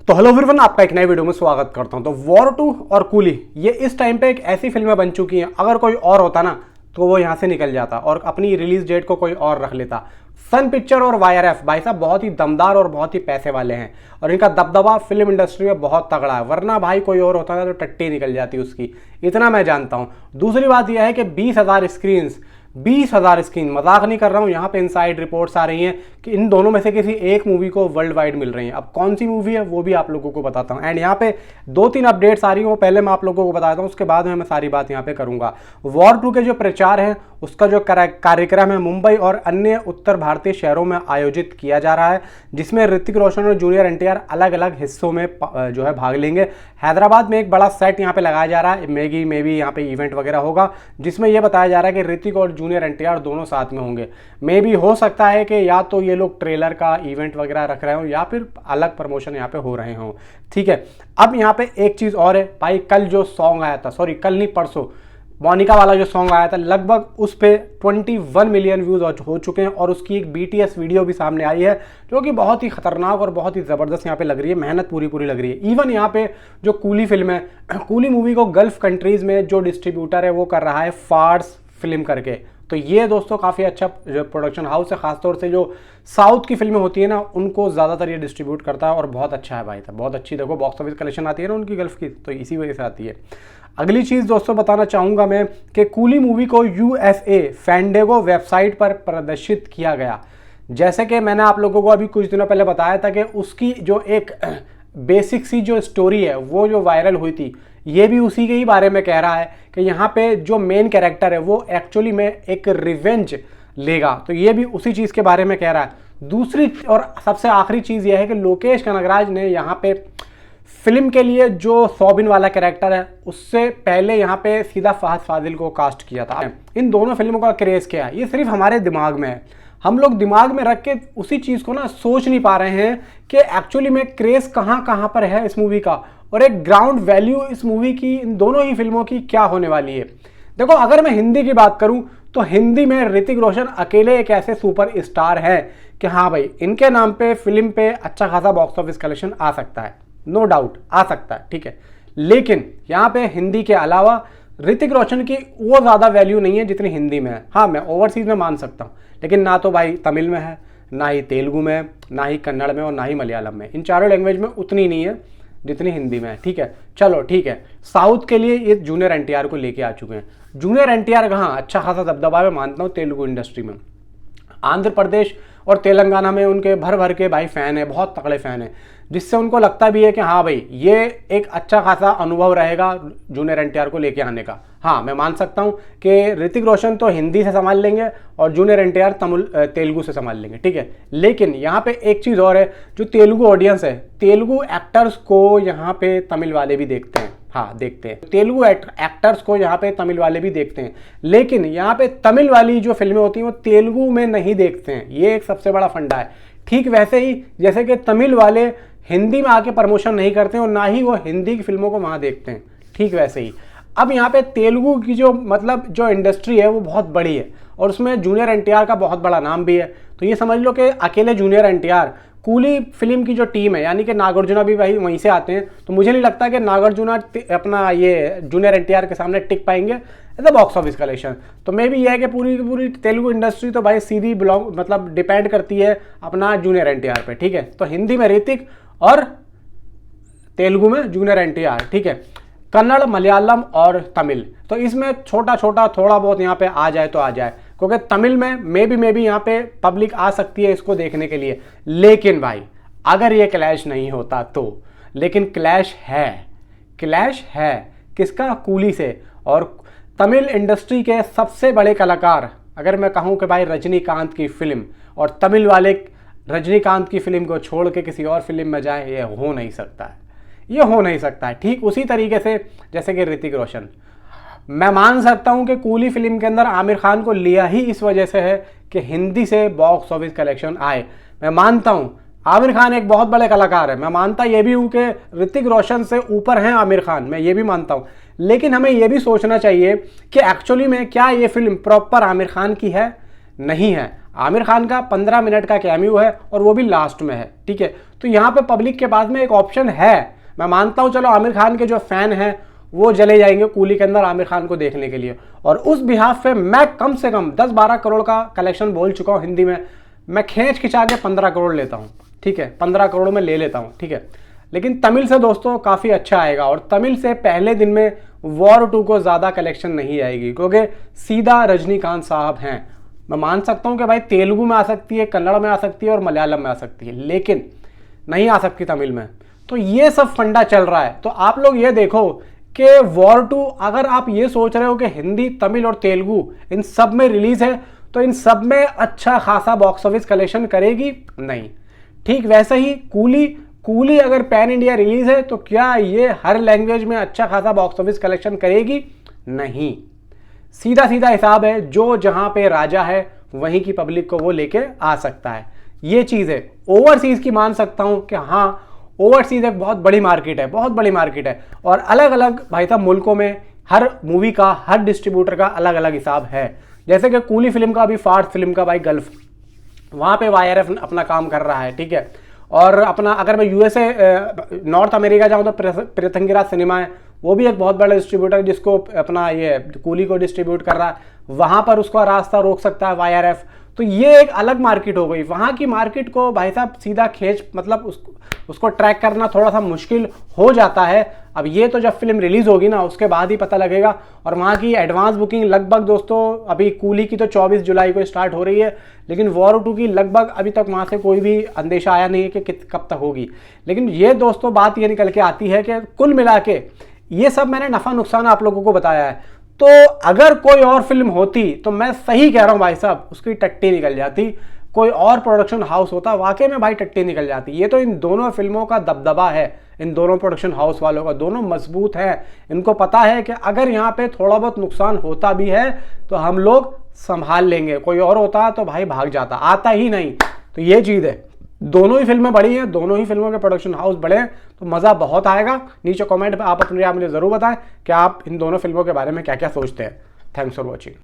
तो hello everyone, आपका एक नए वीडियो में स्वागत करता हूं। तो वॉर 2 और कूली ये इस टाइम पे एक ऐसी फिल्में बन चुकी हैं, अगर कोई और होता ना तो वो यहां से निकल जाता और अपनी रिलीज डेट को कोई और रख लेता। सन पिक्चर और वाईआरएफ भाई साहब बहुत ही दमदार और बहुत ही पैसे वाले हैं और इनका दबदबा फिल्म इंडस्ट्री में बहुत तगड़ा है, वरना भाई कोई और होता ना तो टट्टी निकल जाती उसकी, इतना मैं जानता हूं। दूसरी बात यह है कि 20,000 स्क्रीन, मजाक नहीं कर रहा हूं। यहाँ पे इनसाइड रिपोर्ट्स आ रही हैं कि इन दोनों में से किसी एक मूवी को वर्ल्ड वाइड मिल रही है। अब कौन सी मूवी है वो भी आप लोगों को बताता हूँ। एंड यहाँ पे 2-3 अपडेट्स आ रही हैं, वो पहले मैं आप लोगों को बताता हूँ, उसके बाद में मैं सारी बात यहाँ पे करूँगा। वॉर 2 के जो प्रचार है उसका जो कार्यक्रम है मुंबई और अन्य उत्तर भारतीय शहरों में आयोजित किया जा रहा है, जिसमें ऋतिक रोशन और जूनियर एनटीआर अलग अलग हिस्सों में जो है भाग लेंगे। हैदराबाद में एक बड़ा सेट यहाँ पे लगाया जा रहा है, मे बी यहाँ पे इवेंट वगैरह होगा, जिसमें यह बताया जा रहा है कि ऋतिक और जूनियर एनटीआर दोनों साथ में होंगे। मे बी हो सकता है कि या तो ये लोग ट्रेलर का इवेंट वगैरह रख रहे हो या फिर अलग प्रमोशन यहाँ पे हो रहे हों। ठीक है, अब यहाँ पे एक चीज और है भाई, कल जो सॉन्ग आया था, सॉरी कल नहीं परसों, मोनिका वाला जो सॉन्ग आया था, लगभग उस पे 21 मिलियन व्यूज हो चुके हैं और उसकी एक BTS वीडियो भी सामने आई है जो कि बहुत ही खतरनाक और बहुत ही ज़बरदस्त यहाँ पे लग रही है, मेहनत पूरी लग रही है। इवन यहाँ पे जो कूली फिल्म है, कूली मूवी को गल्फ कंट्रीज़ में जो डिस्ट्रीब्यूटर है वो कर रहा है फार्स फिल्म करके। तो ये दोस्तों काफ़ी अच्छा प्रोडक्शन हाउस है, खासतौर से जो साउथ की फिल्में होती है ना उनको ज़्यादातर ये डिस्ट्रीब्यूट करता है और बहुत अच्छा है भाई साहब, बहुत अच्छी देखो बॉक्स ऑफिस कलेक्शन आती है ना उनकी गल्फ की, तो इसी वजह से आती है। अगली चीज़ दोस्तों बताना चाहूँगा मैं कि कूली मूवी को USA फैंडेगो वेबसाइट पर प्रदर्शित किया गया। जैसे कि मैंने आप लोगों को अभी कुछ दिनों पहले बताया था कि उसकी जो एक बेसिक सी जो स्टोरी है वो जो वायरल हुई थी, ये भी उसी के ही बारे में कह रहा है कि यहाँ पे जो मेन कैरेक्टर है वो एक्चुअली में एक रिवेंज लेगा, तो ये भी उसी चीज़ के बारे में कह रहा है। दूसरी और सबसे आखिरी चीज़ ये है कि लोकेश कनगराज ने यहाँ पे फिल्म के लिए जो सौबिन वाला कैरेक्टर है उससे पहले यहाँ पे सीधा फहद फाजिल को कास्ट किया था। इन दोनों फिल्मों का क्रेज़ क्या है ये सिर्फ हमारे दिमाग में है, हम लोग दिमाग में रख के उसी चीज़ को ना सोच नहीं पा रहे हैं कि एक्चुअली में क्रेज़ कहाँ पर है इस मूवी का और एक ग्राउंड वैल्यू इस मूवी की, इन दोनों ही फिल्मों की क्या होने वाली है। देखो, अगर मैं हिंदी की बात करूं तो हिंदी में ऋतिक रोशन अकेले एक ऐसे सुपर स्टार हैं कि हाँ भाई इनके नाम पे फिल्म पे अच्छा खासा बॉक्स ऑफिस कलेक्शन आ सकता है, नो डाउट आ सकता है, ठीक है। लेकिन यहाँ पे हिंदी के अलावा ऋतिक रोशन की वो ज़्यादा वैल्यू नहीं है जितनी हिंदी में है। हाँ, मैं ओवरसीज में मान सकता हूँ, लेकिन ना तो भाई तमिल में है, ना ही तेलुगु में, ना ही कन्नड़ में और ना ही मलयालम में। इन चारों लैंग्वेज में उतनी नहीं है जितनी हिंदी में है, ठीक है। चलो ठीक है, साउथ के लिए ये जूनियर एनटीआर को लेके आ चुके हैं। जूनियर एनटीआर का हाँ अच्छा खासा दबदबा मैं मानता हूँ तेलुगु इंडस्ट्री में। आंध्र प्रदेश और तेलंगाना में उनके भर के भाई फैन है, बहुत तगड़े फैन है, जिससे उनको लगता भी है कि हाँ भाई ये एक अच्छा खासा अनुभव रहेगा जूनियर एनटीआर को लेके आने का। हाँ, मैं मान सकता हूँ कि ऋतिक रोशन तो हिंदी से संभाल लेंगे और जूनियर एनटीआर तेलुगु से संभाल लेंगे, ठीक है। लेकिन यहाँ पे एक चीज़ और है, जो तेलुगु ऑडियंस है, तेलुगु एक्टर्स को यहाँ पे तमिल वाले भी देखते हैं। हाँ, देखते हैं तेलुगु एक्टर्स को यहाँ पे तमिल वाले भी देखते हैं, लेकिन यहाँ पे तमिल वाली जो फिल्में होती हैं वो तेलुगु में नहीं देखते हैं, ये एक सबसे बड़ा फंडा है। ठीक वैसे ही जैसे कि तमिल वाले हिंदी में आके प्रमोशन नहीं करते हैं और ना ही वो हिंदी की फिल्मों को वहाँ देखते हैं, ठीक वैसे ही अब यहाँ पे तेलुगु की जो इंडस्ट्री है वो बहुत बड़ी है और उसमें जूनियर एनटीआर का बहुत बड़ा नाम भी है। तो ये समझ लो कि अकेले जूनियर एनटीआर, कूली फिल्म की जो टीम है यानी कि नागार्जुना भी भाई वहीं से आते हैं, तो मुझे नहीं लगता कि नागार्जुना अपना ये जूनियर एनटीआर के सामने टिक पाएंगे as a box office collection. तो मे भी यह है कि पूरी की पूरी तेलुगु इंडस्ट्री तो भाई सीधी डिपेंड करती है अपना जूनियर एनटीआर पे, ठीक है। तो हिंदी में ऋतिक और तेलुगु में जूनियर एनटीआर, ठीक है। कन्नड़, मलयालम और तमिल, तो इसमें छोटा थोड़ा बहुत यहाँ पे आ जाए तो आ जाए, क्योंकि तमिल में मे बी यहाँ पे पब्लिक आ सकती है इसको देखने के लिए। लेकिन भाई अगर ये क्लैश नहीं होता तो, लेकिन क्लैश है किसका? कूली से। और तमिल इंडस्ट्री के सबसे बड़े कलाकार, अगर मैं कहूँ कि भाई रजनीकांत की फिल्म, और तमिल वाले रजनीकांत की फिल्म को छोड़ के किसी और फिल्म में जाए, ये हो नहीं सकता है, ये हो नहीं सकता है। ठीक उसी तरीके से जैसे कि ऋतिक रोशन, मैं मान सकता हूं कि कूली फिल्म के अंदर आमिर खान को लिया ही इस वजह से है कि हिंदी से बॉक्स ऑफिस कलेक्शन आए। मैं मानता हूं आमिर खान एक बहुत बड़े कलाकार है, मैं मानता ये भी हूं कि ऋतिक रोशन से ऊपर हैं आमिर खान, मैं ये भी मानता हूं। लेकिन हमें ये भी सोचना चाहिए कि एक्चुअली में क्या ये फिल्म प्रॉपर आमिर खान की है नहीं है। आमिर खान का 15 मिनट का कैमियो है और वो भी लास्ट में है, ठीक है। तो यहाँ पे पब्लिक के पास में एक ऑप्शन है। मैं मानता हूँ चलो आमिर खान के जो फैन हैं वो चले जाएंगे कूली के अंदर आमिर खान को देखने के लिए, और उस बिहाफ पे मैं कम से कम 10-12 करोड़ का कलेक्शन बोल चुका हूँ हिंदी में, मैं खींच खिंचा के 15 करोड़ लेता हूँ, ठीक है, 15 करोड़ में ले लेता हूँ, ठीक है। लेकिन तमिल से दोस्तों काफ़ी अच्छा आएगा, और तमिल से पहले दिन में वॉर 2 को ज़्यादा कलेक्शन नहीं आएगी, क्योंकि सीधा रजनीकांत साहब हैं। मैं मान सकता हूँ कि भाई तेलुगु में आ सकती है, कन्नड़ में आ सकती है और मलयालम में आ सकती है, लेकिन नहीं आ सकती तमिल में। तो ये सब फंडा चल रहा है। तो आप लोग ये देखो कि वॉर 2 अगर आप ये सोच रहे हो कि हिंदी, तमिल और तेलुगु इन सब में रिलीज है तो इन सब में अच्छा खासा बॉक्स ऑफिस कलेक्शन करेगी, नहीं। ठीक वैसे ही कूली अगर पैन इंडिया रिलीज है तो क्या ये हर लैंग्वेज में अच्छा खासा बॉक्स ऑफिस कलेक्शन करेगी, नहीं। सीधा सीधा हिसाब है, जो जहां पे राजा है वहीं की पब्लिक को वो लेके आ सकता है, ये चीज है। ओवरसीज की मान सकता हूं कि हाँ, ओवरसीज एक बहुत बड़ी मार्केट है, बहुत बड़ी मार्केट है, और अलग अलग भाई साहब मुल्कों में हर मूवी का, हर डिस्ट्रीब्यूटर का अलग अलग हिसाब है। जैसे कि कूली फिल्म का, अभी फार्स फिल्म का भाई गल्फ, वहां पे YRF अपना काम कर रहा है, ठीक है। और अपना अगर मैं USA नॉर्थ अमेरिका जाऊं तो पृथंगिराज सिनेमा है, वो भी एक बहुत बड़ा डिस्ट्रीब्यूटर है जिसको अपना ये कूली को डिस्ट्रीब्यूट कर रहा है, वहां पर उसका रास्ता रोक सकता है YRF। तो ये एक अलग मार्केट हो गई। वहां की मार्केट को भाई साहब सीधा खींच, मतलब उसको ट्रैक करना थोड़ा सा मुश्किल हो जाता है। अब ये तो जब फिल्म रिलीज होगी ना उसके बाद ही पता लगेगा। और वहाँ की एडवांस बुकिंग लगभग दोस्तों, अभी कूली की तो 24 जुलाई को स्टार्ट हो रही है, लेकिन वॉर 2 की लगभग अभी तक वहाँ से कोई भी अंदेशा आया नहीं है कि कब तक होगी। लेकिन ये दोस्तों बात ये निकल के आती है कि कुल मिला के ये सब मैंने नफा नुकसान आप लोगों को बताया है। तो अगर कोई और फिल्म होती तो मैं सही कह रहा हूं भाई साहब, उसकी टट्टी निकल जाती। कोई और प्रोडक्शन हाउस होता, वाकई में भाई टट्टी निकल जाती। ये तो इन दोनों फिल्मों का दबदबा है, इन दोनों प्रोडक्शन हाउस वालों का, दोनों मजबूत हैं। इनको पता है कि अगर यहाँ पे थोड़ा बहुत नुकसान होता भी है तो हम लोग संभाल लेंगे। कोई और होता तो भाई भाग जाता, आता ही नहीं। तो ये चीज़ है। दोनों ही फिल्में बड़ी हैं, दोनों ही फिल्मों के प्रोडक्शन हाउस बड़े हैं, तो मज़ा बहुत आएगा। नीचे कमेंट में आप अपने आप मुझे ज़रूर बताएं कि आप इन दोनों फिल्मों के बारे में क्या क्या सोचते हैं। Thanks for watching.